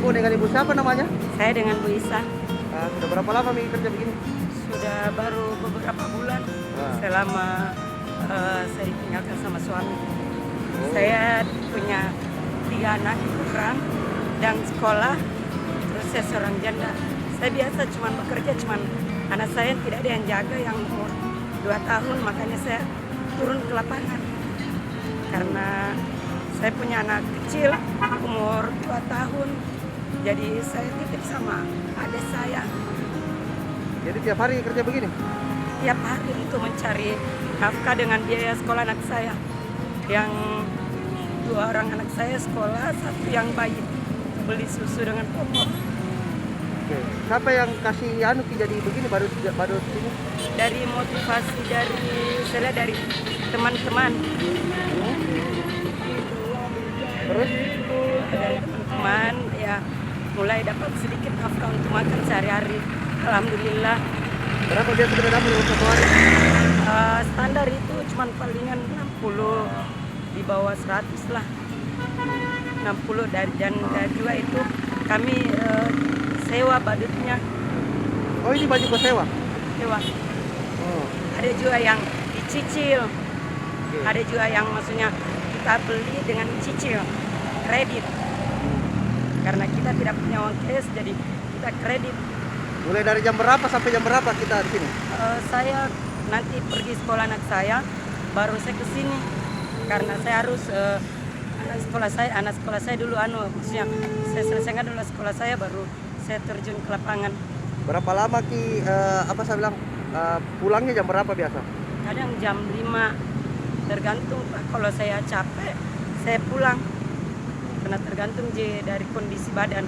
Ibu dengan ibu siapa namanya? Saya dengan Bu Isa. Sudah berapa lama Mi kerja begini? Sudah baru beberapa bulan selama saya ditinggalkan sama suami. Saya punya 3 anak kurang dan sekolah, terus saya seorang janda. Saya biasa cuma bekerja, anak saya tidak ada yang jaga yang umur 2 tahun, makanya saya turun ke lapangan. Karena saya punya anak kecil umur 2 tahun, jadi saya titip sama adik saya. Jadi tiap hari kerja begini? Tiap hari untuk mencari nafkah dengan biaya sekolah anak saya. Yang 2 orang anak saya sekolah, 1 yang bayi. Beli susu dengan popok. Oke. Siapa yang kasih jadi begini baru sini? Dari motivasi dari teman-teman. Terus? Dari teman-teman ya mulai dapat sedikit nafkah untuk makan sehari-hari. Alhamdulillah. Berapa biasa kita dapat untuk satu hari? Standar itu cuma palingan 60, di bawah 100 lah. 60 dan juga itu kami sewa badutnya. Oh, ini baju kau sewa? Sewa. Oh. Ada juga yang dicicil. Ada juga yang maksudnya kita beli dengan cicil, kredit. Karena kita tidak punya uang cash, jadi kita kredit. Mulai dari jam berapa sampai jam berapa kita di sini? Saya nanti pergi sekolah anak saya, baru saya ke sini. Karena saya harus anak sekolah saya dulu maksudnya saya selesaikan dulu sekolah saya, baru saya terjun ke lapangan. Berapa lama pulangnya jam berapa biasa? Kadang jam 5, tergantung kalau saya capek saya pulang. Karena tergantung dari kondisi badan.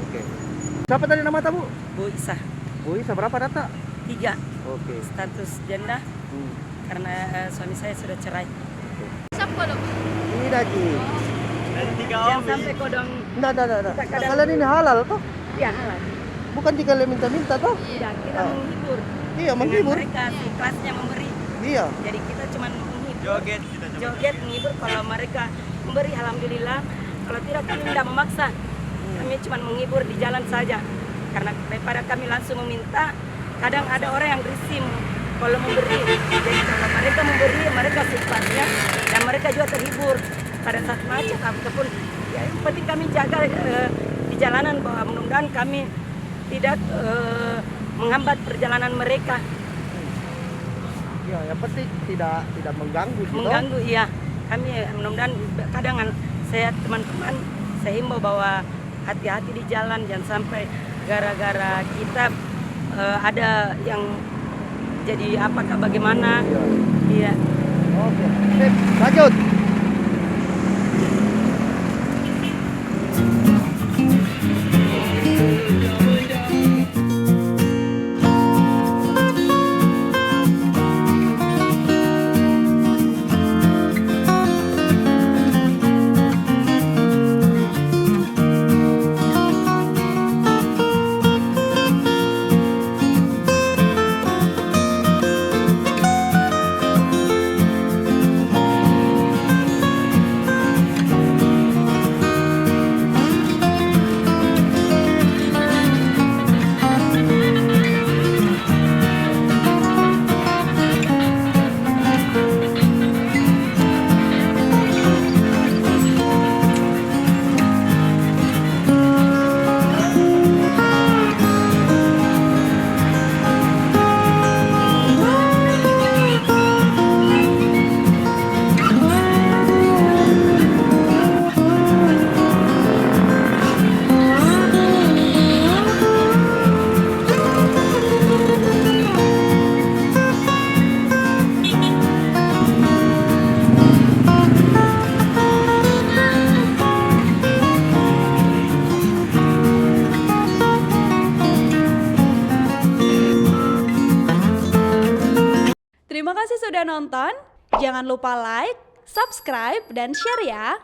Oke. Siapa tadi nama tamu? Bu Isa. Bu Isa, berapa data? 3. Oke. Status janda. Karena suami saya sudah cerai. Ini Daji. Jangan sampai kodong. Enggak. Kalian ini halal toh? Iya halal. Bukan jika kalian minta-minta toh? Iya, kita menghibur. Iya, Dengan menghibur. mereka si kelasnya memberi. Iya. Jadi kita cuma menghibur. Joget menghibur. Kalau mereka memberi, alhamdulillah. Kalau tidak, kami tidak memaksa. Kami cuma menghibur di jalan saja. Karena daripada kami langsung meminta, kadang ada orang yang risih kalau memberi. Jadi kalau mereka memberi, mereka sifatnya dan mereka juga terhibur pada saat macet ataupun ya yang penting kami jaga di jalanan bahwa mudah-mudahan kami tidak menghambat perjalanan mereka. Ya, yang penting tidak mengganggu gitu. Mengganggu, iya. Kami mudah-mudahan kadang saya teman-teman saya himbau bahwa hati-hati di jalan, jangan sampai gara-gara kita ada yang jadi apakah bagaimana. Iya. Oke. Sip, lanjut. Terima kasih sudah nonton. Jangan lupa like, subscribe, dan share ya.